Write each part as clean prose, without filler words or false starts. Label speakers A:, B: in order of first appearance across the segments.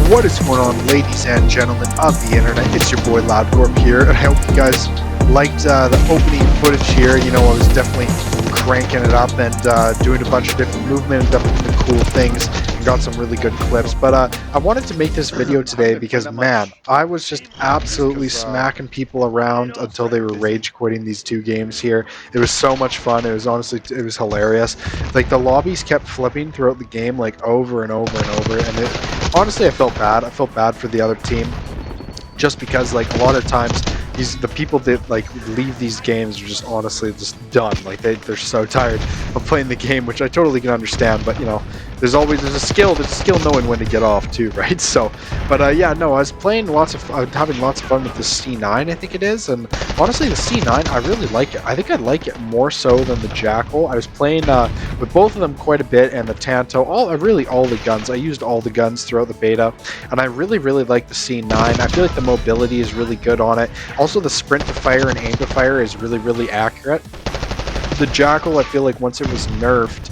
A: What is going on, ladies and gentlemen of the internet? It's your boy LoudCorp here, and I hope you guys liked the opening footage here. You know, I was definitely cranking it up and doing a bunch of different movement and different cool things, and got some really good clips. But I wanted to make this video today because, man, I was just absolutely smacking people around until they were rage quitting these two games here. It was so much fun. It was honestly, it was hilarious. Like, the lobbies kept flipping throughout the game, like, over and over and over, and honestly, I felt bad. I felt bad for the other team, just because, like, a lot of times the people that like leave these games are just honestly just done. Like, they're so tired of playing the game, which I totally can understand. But you know, there's a skill knowing when to get off too, right? So, but yeah, no, I was playing having lots of fun with the C9, I think it is, and honestly, the C9, I really like it. I think I like it more so than the Jackal. I was playing with both of them quite a bit, and the Tanto, all the guns. I used all the guns throughout the beta, and I really like the C9. I feel like the mobility is really good on it. Also, the sprint to fire and aim to fire is really accurate. The Jackal, I feel like once it was nerfed,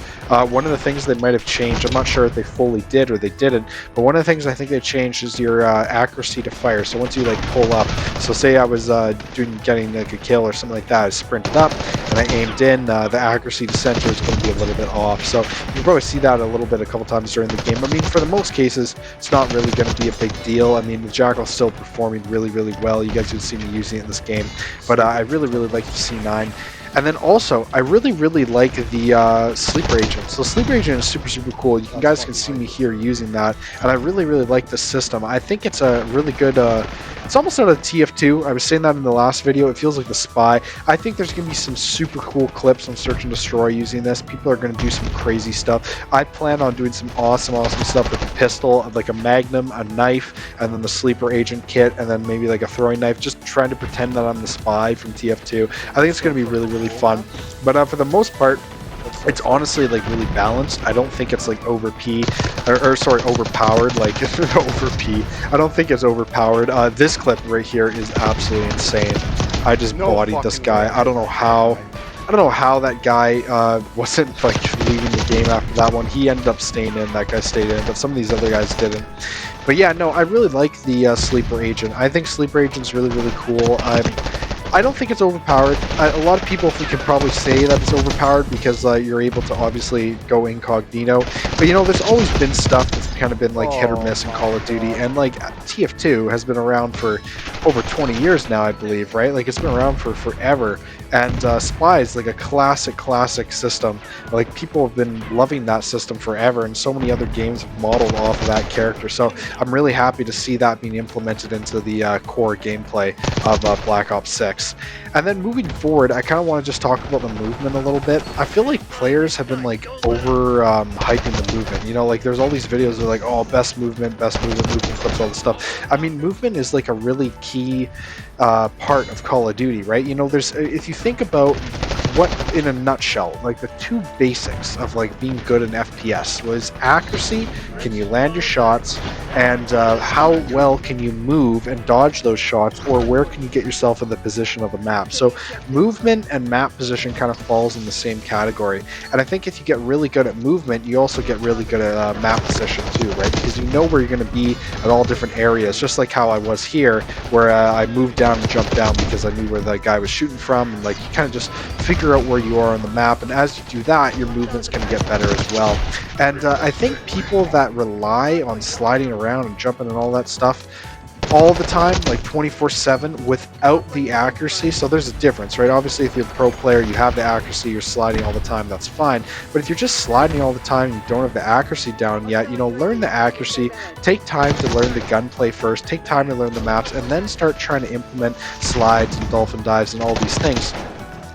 A: one of the things they might have changed, I'm not sure if they fully did or they didn't, but one of the things I think they changed is your accuracy to fire. So once you like pull up, so say I was getting like a kill or something like that, I sprinted up and I aimed in, the accuracy to center is going to be a little bit off. So you probably see that a couple times during the game. I mean, for the most cases, it's not really going to be a big deal. I mean, the Jackal's still performing really well. You guys would see me using it in this game, but I really like the C9. And then also, I really like the Sleeper Agent. So Sleeper Agent is super cool. You guys can see me here using that, and I really like the system. I think it's a really good, it's almost out of TF2. I was saying that in the last video. It feels like the Spy. I think there's going to be some super cool clips on Search and Destroy using this. People are going to do some crazy stuff. I plan on doing some awesome stuff with the pistol, like a Magnum, a knife, and then the Sleeper Agent kit, and then maybe like a throwing knife, just trying to pretend that I'm the Spy from TF2. I think it's going to be really fun. But for the most part, it's honestly like really balanced. I don't think it's like overpowered, like over-P. I don't think it's overpowered. This clip right here is absolutely insane. I just bodied this guy. I don't know how that guy wasn't like leaving the game after that one. He ended up staying in. That guy stayed in, but some of these other guys didn't. But yeah, no, I really like the Sleeper Agent. I think Sleeper Agent's really cool. I don't think it's overpowered. A lot of people can probably say that it's overpowered because you're able to obviously go incognito. But you know, there's always been stuff that's kind of been like hit or miss in Call of Duty, and like TF2 has been around for over 20 years now, I believe, right? Like, it's been around for forever. And Spy is like a classic system. Like, people have been loving that system forever, and so many other games have modeled off of that character. So I'm really happy to see that being implemented into the core gameplay of Black Ops 6. And then moving forward, I kind of want to just talk about the movement a little bit. I feel like players have been like over hyping the movement. You know, like there's all these videos that are like, oh, best movement clips, all this stuff. I mean, movement is like a really key part of Call of Duty, right? You know, if you think about what, in a nutshell, like the two basics of like being good in FPS was accuracy, can you land your shots, and how well can you move and dodge those shots, or where can you get yourself in the position of the map. So movement and map position kind of falls in the same category, and I think if you get really good at movement, you also get really good at map position too, right? Because you know where you're going to be at all different areas, just like how I was here, where I moved down and jumped down because I knew where the guy was shooting from, and like you kind of just figure out where you are on the map, and as you do that, your movement's going to get better as well. And I think people that rely on sliding around and jumping and all that stuff all the time, like 24/7, without the accuracy, so there's a difference, right? Obviously, if you're a pro player, you have the accuracy, you're sliding all the time, that's fine. But if you're just sliding all the time and you don't have the accuracy down yet, you know, learn the accuracy, take time to learn the gunplay first, take time to learn the maps, and then start trying to implement slides and dolphin dives and all these things.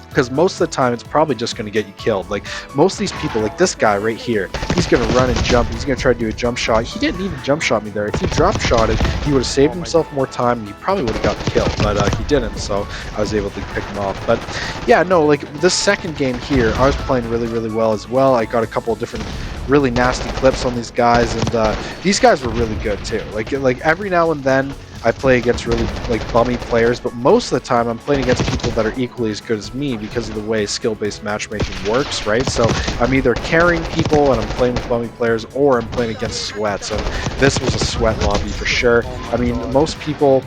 A: Because most of the time, it's probably just going to get you killed. Like, most of these people, like this guy right here, he's going to run and jump. He's going to try to do a jump shot. He didn't even jump shot me there. If he drop shotted, he would have saved himself more time, and he probably would have got killed. But he didn't, so I was able to pick him off. But yeah, no, like this second game here, I was playing really well as well. I got a couple of different really nasty clips on these guys, and these guys were really good too. Like every now and then, I play against really like bummy players, but most of the time I'm playing against people that are equally as good as me because of the way skill-based matchmaking works, right? So I'm either carrying people and I'm playing with bummy players, or I'm playing against sweats. And this was a sweat lobby for sure. I mean, most people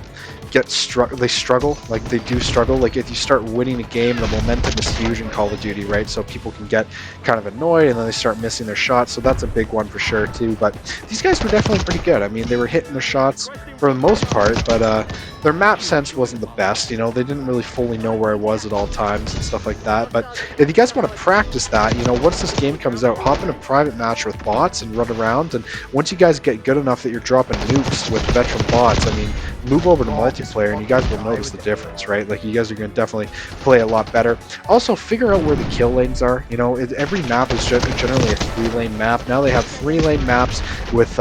A: they struggle, like they do struggle. Like if you start winning a game, the momentum is huge in Call of Duty, right? So people can get kind of annoyed and then they start missing their shots. So that's a big one for sure too. But these guys were definitely pretty good. I mean, they were hitting their shots for the most part, but their map sense wasn't the best. You know, they didn't really fully know where I was at all times and stuff like that. But if you guys want to practice that, you know, once this game comes out, hop in a private match with bots and run around. And once you guys get good enough that you're dropping nukes with veteran bots, I mean, move over to multiplayer and you guys will notice the difference, right? Like you guys are going to definitely play a lot better. Also, figure out where the kill lanes are. You know, every map is generally a 3-lane map. Now they have 3-lane maps with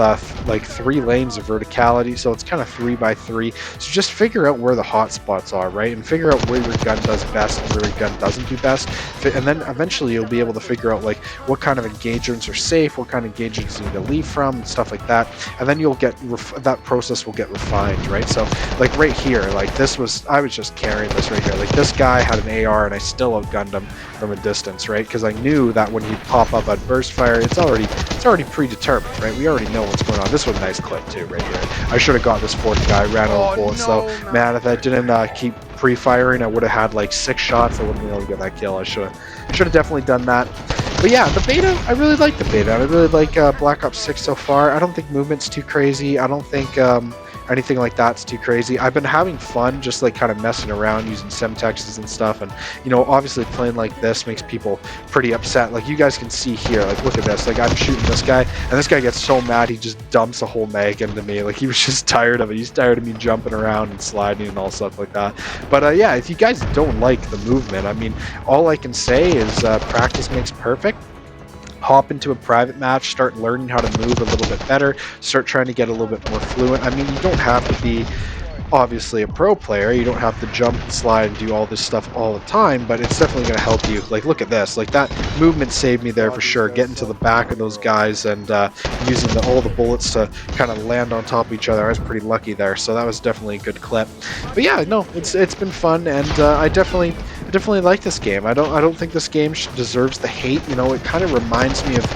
A: like 3 lanes of verticality, so it's kind of 3x3. So just figure out where the hot spots are, right? And figure out where your gun does best and where your gun doesn't do best. And then eventually you'll be able to figure out like what kind of engagements are safe, what kind of engagements you need to leave from, and stuff like that. And then you'll get that process will get refined, right? So like right here, like I was just carrying this right here. Like this guy had an AR and I still outgunned him from a distance, right? Because I knew that when he'd pop up at burst fire, it's already predetermined, right? We already know what's going on. This was a nice clip too, right here. I should have got this 4th guy, ran out of bullets. So man, if I didn't keep pre-firing, I would have had like 6 shots. I wouldn't be able to get that kill. I should have definitely done that. But yeah, the beta, I really like the beta. I really like Black Ops 6 so far. I don't think movement's too crazy. I don't think anything like that's too crazy. I've been having fun just like kind of messing around using semtexes and stuff, and you know, obviously playing like this makes people pretty upset. Like you guys can see here, like look at this, like I'm shooting this guy and this guy gets so mad he just dumps a whole mag into me. Like he was just tired of it. He's tired of me jumping around and sliding and all stuff like that. But yeah, if you guys don't like the movement, I mean, all I can say is practice makes perfect. Hop into a private match, start learning how to move a little bit better, start trying to get a little bit more fluent. I mean, you don't have to be obviously a pro player, you don't have to jump and slide and do all this stuff all the time, but it's definitely going to help you. Like look at this, like that movement saved me there for sure, getting to the back of those guys and using all the bullets to kind of land on top of each other. I was pretty lucky there, so that was definitely a good clip. But yeah, no, it's been fun, and I definitely like this game. I don't think this game deserves the hate. You know, it kind of reminds me of,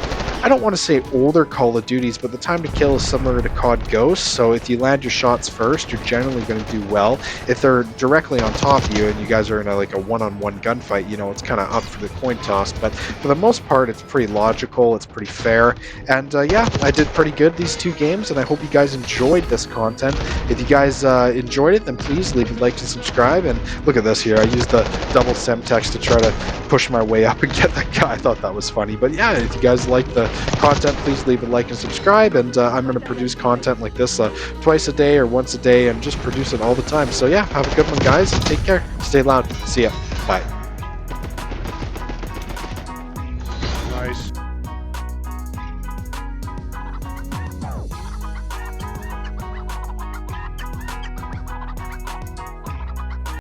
A: I don't want to say older Call of Duties, but the time to kill is similar to COD Ghosts. So if you land your shots first, you're generally going to do well. If they're directly on top of you and you guys are in like a one-on-one gunfight, you know, it's kind of up for the coin toss. But for the most part, it's pretty logical, it's pretty fair. And yeah, I did pretty good these 2 games, and I hope you guys enjoyed this content. If you guys enjoyed it, then please leave a like and subscribe. And look at this here, I used the double semtex to try to push my way up and get that guy. I thought that was funny. But yeah, if you guys like the content, please leave a like and subscribe, and I'm going to produce content like this twice a day or once a day and just produce it all the time. So yeah, have a good one guys, and take care, stay loud, see ya, bye.